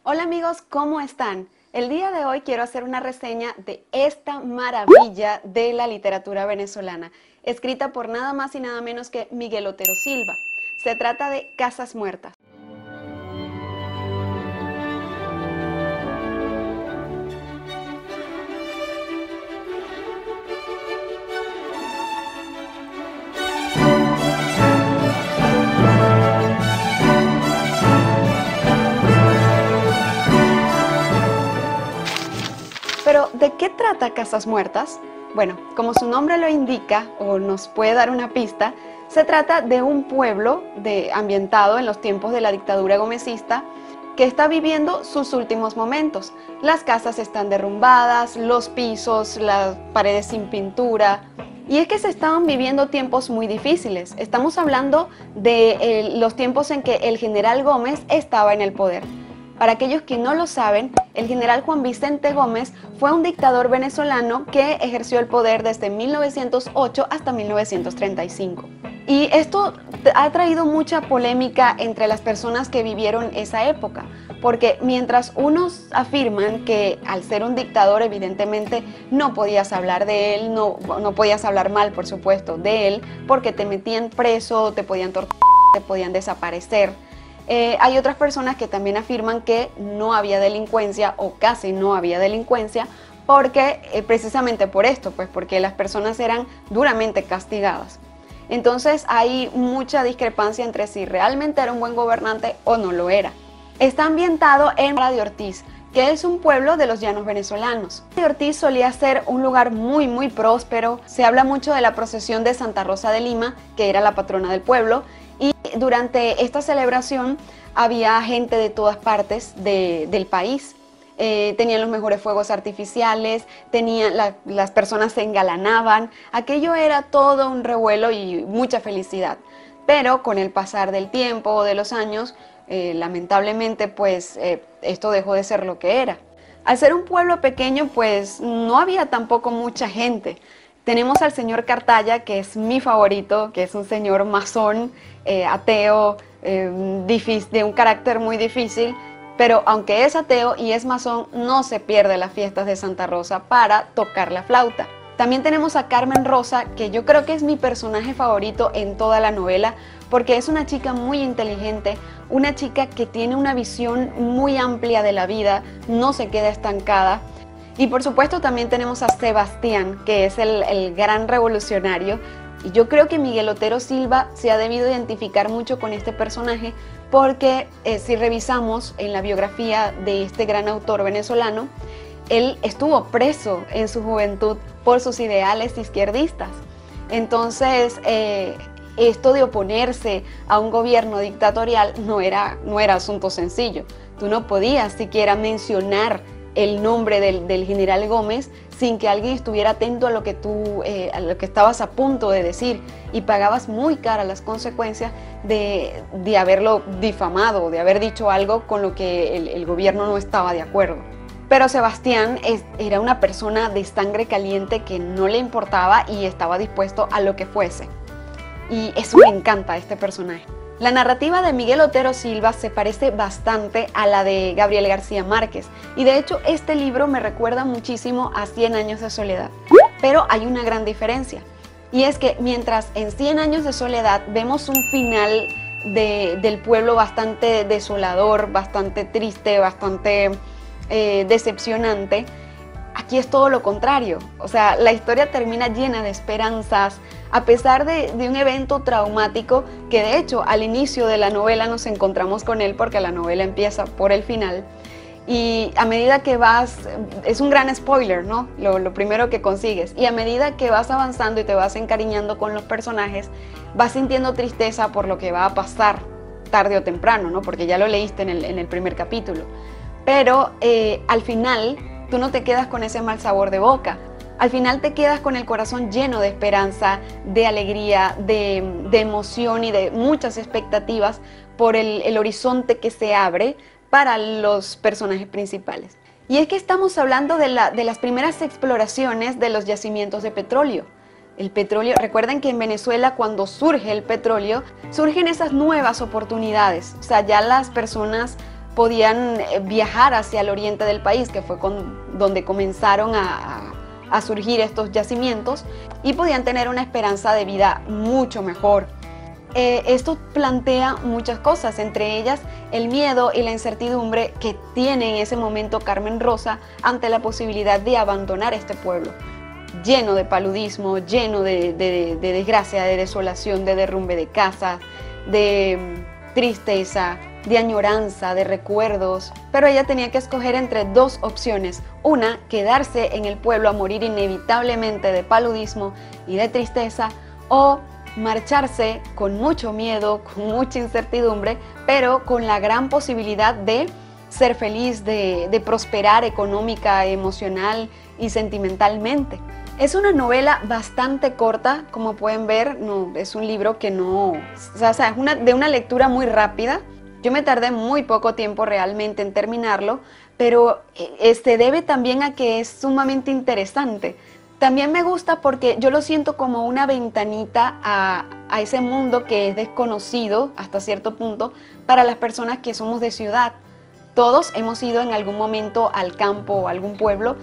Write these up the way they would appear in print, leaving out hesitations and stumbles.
Hola amigos, ¿cómo están? El día de hoy quiero hacer una reseña de esta maravilla de la literatura venezolana, escrita por nada más y nada menos que Miguel Otero Silva. Se trata de Casas Muertas. Pero, ¿de qué trata Casas Muertas? Bueno, como su nombre lo indica, o nos puede dar una pista, se trata de un pueblo ambientado en los tiempos de la dictadura gomecista que está viviendo sus últimos momentos. Las casas están derrumbadas, los pisos, las paredes sin pintura. Y es que se estaban viviendo tiempos muy difíciles. Estamos hablando de los tiempos en que el general Gómez estaba en el poder. Para aquellos que no lo saben, el general Juan Vicente Gómez fue un dictador venezolano que ejerció el poder desde 1908 hasta 1935. Y esto ha traído mucha polémica entre las personas que vivieron esa época, porque mientras unos afirman que al ser un dictador evidentemente no podías hablar de él, no podías hablar mal, por supuesto, de él, porque te metían preso, te podían torturar, te podían desaparecer. Hay otras personas que también afirman que no había delincuencia o casi no había delincuencia porque precisamente por esto, pues porque las personas eran duramente castigadas. Entonces hay mucha discrepancia entre si realmente era un buen gobernante o no lo era. Está ambientado en Vara de Ortiz, que es un pueblo de los llanos venezolanos. Vara de Ortiz solía ser un lugar muy próspero. Se habla mucho de la procesión de Santa Rosa de Lima, que era la patrona del pueblo. Y durante esta celebración había gente de todas partes del país. Tenían los mejores fuegos artificiales, las personas se engalanaban. Aquello era todo un revuelo y mucha felicidad. Pero con el pasar del tiempo, de los años, lamentablemente pues esto dejó de ser lo que era. Al ser un pueblo pequeño pues no había tampoco mucha gente. Tenemos al señor Cartaya, que es mi favorito, que es un señor masón, ateo, de un carácter muy difícil, pero aunque es ateo y es masón, no se pierde las fiestas de Santa Rosa para tocar la flauta. También tenemos a Carmen Rosa, que yo creo que es mi personaje favorito en toda la novela, porque es una chica muy inteligente, una chica que tiene una visión muy amplia de la vida, no se queda estancada. Y por supuesto también tenemos a Sebastián, que es el gran revolucionario. Y yo creo que Miguel Otero Silva se ha debido identificar mucho con este personaje porque si revisamos en la biografía de este gran autor venezolano, él estuvo preso en su juventud por sus ideales izquierdistas. Entonces, esto de oponerse a un gobierno dictatorial no era asunto sencillo. Tú no podías siquiera mencionar el nombre del general Gómez sin que alguien estuviera atento a lo que estabas a punto de decir, y pagabas muy cara las consecuencias de haberlo difamado, de haber dicho algo con lo que el gobierno no estaba de acuerdo. Pero Sebastián era una persona de sangre caliente que no le importaba y estaba dispuesto a lo que fuese. Y eso me encanta de este personaje. La narrativa de Miguel Otero Silva se parece bastante a la de Gabriel García Márquez, y de hecho este libro me recuerda muchísimo a 100 años de soledad. Pero hay una gran diferencia, y es que mientras en 100 años de soledad vemos un final del pueblo bastante desolador, bastante triste, bastante decepcionante, aquí es todo lo contrario. O sea, la historia termina llena de esperanzas, a pesar de un evento traumático que de hecho al inicio de la novela nos encontramos con él, porque la novela empieza por el final. Y a medida que vas, es un gran spoiler, ¿no? Lo primero que consigues. Y a medida que vas avanzando y te vas encariñando con los personajes, vas sintiendo tristeza por lo que va a pasar tarde o temprano, ¿no? Porque ya lo leíste en el primer capítulo. Pero al final tú no te quedas con ese mal sabor de boca. Al final te quedas con el corazón lleno de esperanza, de alegría, de emoción y de muchas expectativas por el horizonte que se abre para los personajes principales. Y es que estamos hablando de las primeras exploraciones de los yacimientos de petróleo. El petróleo, recuerden que en Venezuela cuando surge el petróleo, surgen esas nuevas oportunidades. O sea, ya las personas podían viajar hacia el oriente del país, que fue donde comenzaron a surgir estos yacimientos, y podían tener una esperanza de vida mucho mejor. Esto plantea muchas cosas, entre ellas el miedo y la incertidumbre que tiene en ese momento Carmen Rosa ante la posibilidad de abandonar este pueblo, lleno de paludismo, lleno de desgracia, de desolación, de derrumbe de casas, de tristeza, de añoranza, de recuerdos. Pero ella tenía que escoger entre dos opciones: una, quedarse en el pueblo a morir inevitablemente de paludismo y de tristeza, o marcharse con mucho miedo, con mucha incertidumbre, pero con la gran posibilidad de ser feliz, de prosperar económica, emocional y sentimentalmente. Es una novela bastante corta, como pueden ver. No, es un libro que no, o sea, es de una lectura muy rápida. Yo me tardé muy poco tiempo realmente en terminarlo, pero debe también a que es sumamente interesante. También me gusta porque yo lo siento como una ventanita a ese mundo que es desconocido hasta cierto punto para las personas que somos de ciudad. Todos hemos ido en algún momento al campo o a algún pueblo,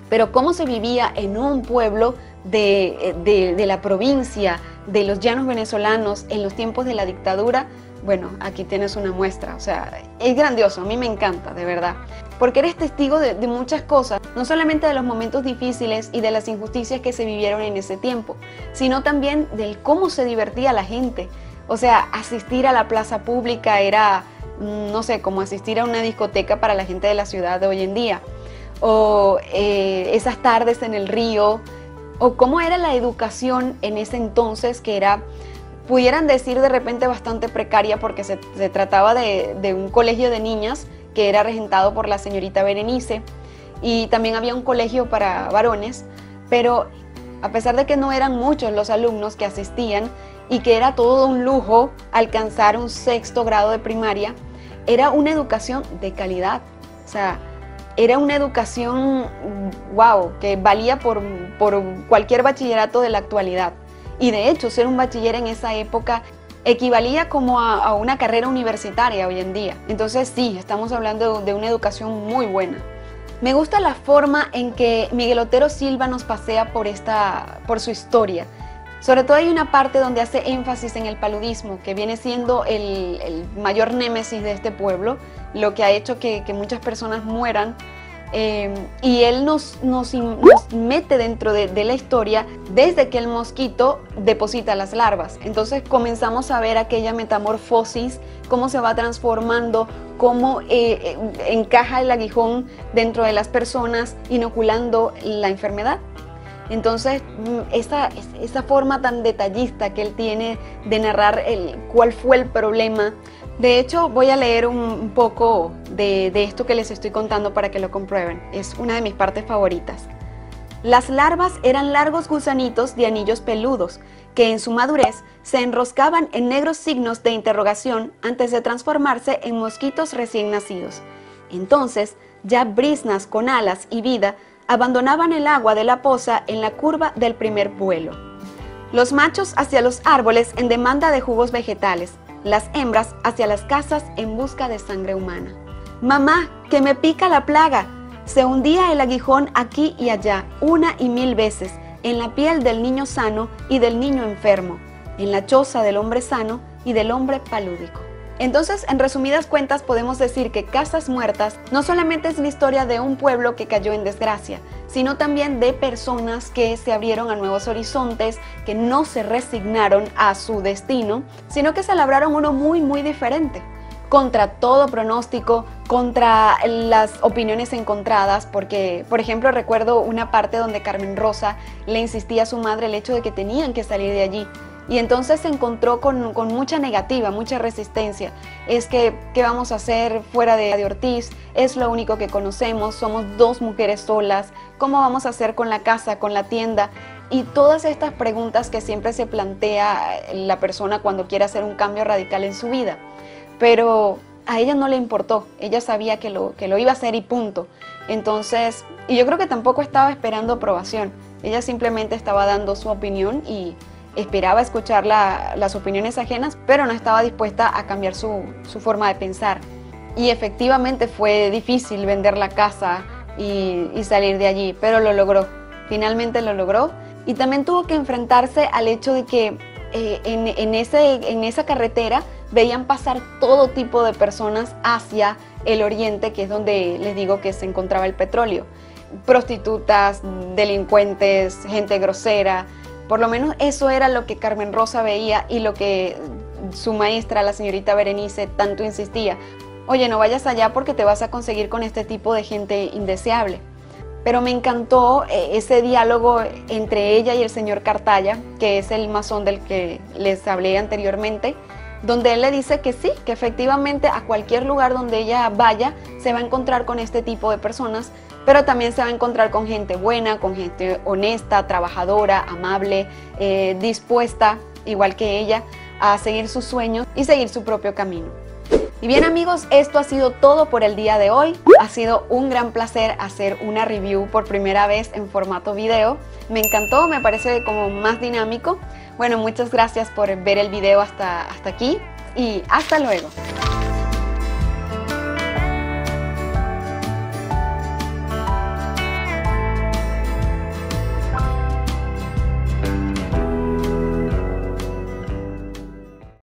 pero cómo se vivía en un pueblo de la provincia, de los llanos venezolanos, en los tiempos de la dictadura. Bueno, aquí tienes una muestra. O sea, es grandioso, a mí me encanta, de verdad. Porque eres testigo de muchas cosas, no solamente de los momentos difíciles y de las injusticias que se vivieron en ese tiempo, sino también del cómo se divertía la gente. O sea, asistir a la plaza pública era, no sé, como asistir a una discoteca para la gente de la ciudad de hoy en día. O esas tardes en el río, o cómo era la educación en ese entonces, que era, pudieran decir de repente, bastante precaria, porque se trataba de un colegio de niñas que era regentado por la señorita Berenice, y también había un colegio para varones, pero a pesar de que no eran muchos los alumnos que asistían y que era todo un lujo alcanzar un 6º grado de primaria, era una educación de calidad. O sea, era una educación, wow, que valía por cualquier bachillerato de la actualidad. Y de hecho, ser un bachiller en esa época equivalía como a una carrera universitaria hoy en día. Entonces sí, estamos hablando de una educación muy buena. Me gusta la forma en que Miguel Otero Silva nos pasea por su historia. Sobre todo hay una parte donde hace énfasis en el paludismo, que viene siendo el mayor némesis de este pueblo, lo que ha hecho que muchas personas mueran. Y él nos mete dentro de la historia desde que el mosquito deposita las larvas. Entonces comenzamos a ver aquella metamorfosis, cómo se va transformando, cómo encaja el aguijón dentro de las personas, inoculando la enfermedad. Entonces esa forma tan detallista que él tiene de narrar cuál fue el problema. De hecho, voy a leer un poco de esto que les estoy contando para que lo comprueben. Es una de mis partes favoritas. Las larvas eran largos gusanitos de anillos peludos que en su madurez se enroscaban en negros signos de interrogación antes de transformarse en mosquitos recién nacidos. Entonces, ya briznas con alas y vida abandonaban el agua de la poza en la curva del primer vuelo. Los machos hacia los árboles en demanda de jugos vegetales, las hembras hacia las casas en busca de sangre humana. «Mamá, que me pica la plaga». Se hundía el aguijón aquí y allá, una y mil veces, en la piel del niño sano y del niño enfermo, en la choza del hombre sano y del hombre palúdico. Entonces, en resumidas cuentas, podemos decir que Casas Muertas no solamente es la historia de un pueblo que cayó en desgracia, sino también de personas que se abrieron a nuevos horizontes, que no se resignaron a su destino, sino que se labraron uno muy, muy diferente. Contra todo pronóstico, contra las opiniones encontradas, porque, por ejemplo, recuerdo una parte donde Carmen Rosa le insistía a su madre el hecho de que tenían que salir de allí. Y entonces se encontró con mucha negativa, mucha resistencia. Es que, ¿qué vamos a hacer fuera de Ortiz? Es lo único que conocemos, somos 2 mujeres solas. ¿Cómo vamos a hacer con la casa, con la tienda? Y todas estas preguntas que siempre se plantea la persona cuando quiere hacer un cambio radical en su vida. Pero a ella no le importó, ella sabía que lo iba a hacer y punto. Entonces, y yo creo que tampoco estaba esperando aprobación. Ella simplemente estaba dando su opinión y esperaba escuchar las opiniones ajenas, pero no estaba dispuesta a cambiar su forma de pensar. Y efectivamente fue difícil vender la casa y salir de allí, pero lo logró, finalmente lo logró. Y también tuvo que enfrentarse al hecho de que en esa carretera veían pasar todo tipo de personas hacia el oriente, que es donde les digo que se encontraba el petróleo. Prostitutas, delincuentes, gente grosera. Por lo menos eso era lo que Carmen Rosa veía y lo que su maestra, la señorita Berenice, tanto insistía. Oye, no vayas allá porque te vas a conseguir con este tipo de gente indeseable. Pero me encantó ese diálogo entre ella y el señor Cartaya, que es el masón del que les hablé anteriormente, donde él le dice que sí, que efectivamente a cualquier lugar donde ella vaya se va a encontrar con este tipo de personas, pero también se va a encontrar con gente buena, con gente honesta, trabajadora, amable, dispuesta, igual que ella, a seguir sus sueños y seguir su propio camino. Y bien amigos, esto ha sido todo por el día de hoy. Ha sido un gran placer hacer una review por primera vez en formato video. Me encantó, me parece como más dinámico. Bueno, muchas gracias por ver el video hasta aquí y hasta luego.